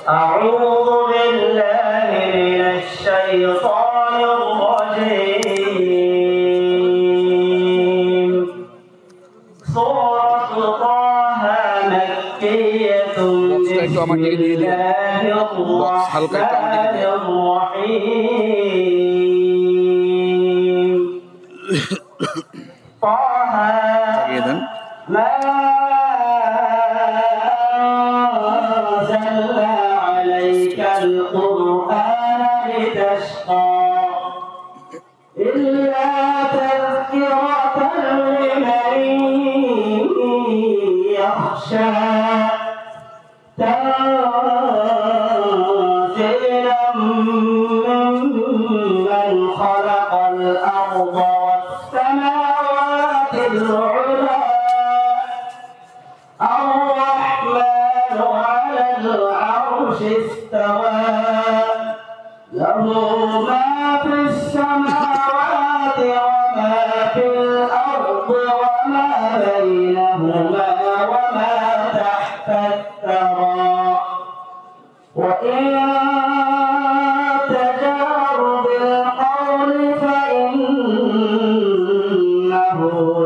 أعوذ بالله من الشيطان الرجيم. سورة طه مكية. بسم الله الرحمن الرحيم. طه ما أنزلنا عليك القرآن لتشقى إلا تذكرة لمن يخشى تنزيلا ممن خلق الأرض والسماوات العلى الرحمن على العرش استوى له ما في السماوات وما في الأرض وما بينهما وما تحت الثرى وإن تجهر بالقول فإنه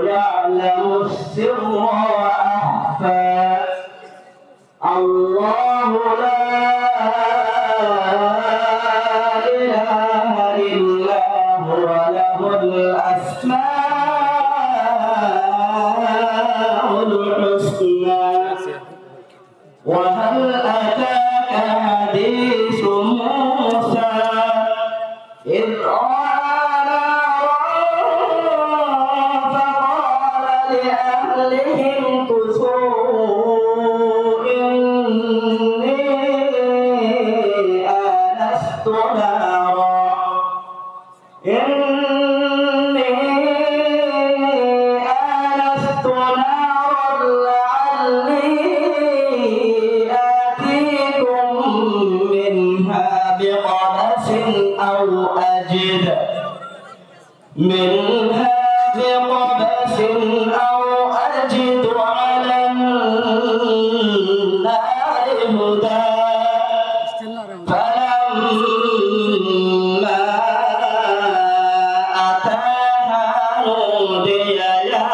يعلم السر وأخفى الله لا إله إلا هو له الأسماء الحسنى. وهل أتاك حديث موسى إذ رأى نارا فقال لأهلهم كثوا إني آنست نارا لعلي آتيكم منها بقبس أو أجد على النار هدى فلما أتاها نودي يا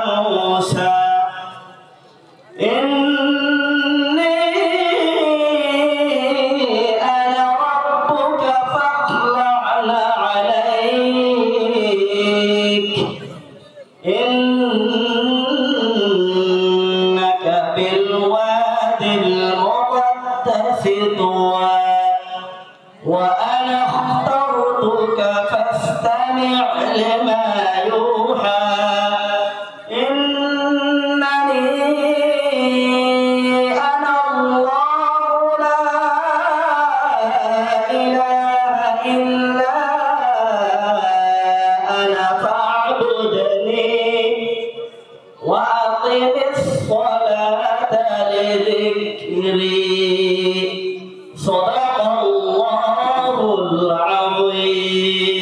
موسى إني أنا ربك فاخلع عليك إنك بالوادي المقدس طوى وأنا اخترتك فاستمع لما يوحى إنني أنا الله لا إله إلا أنا فاعبدني وأقم الصلاة لذكري. صدق الله العظيم.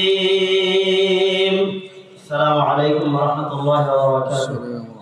السلام عليكم ورحمة الله وبركاته.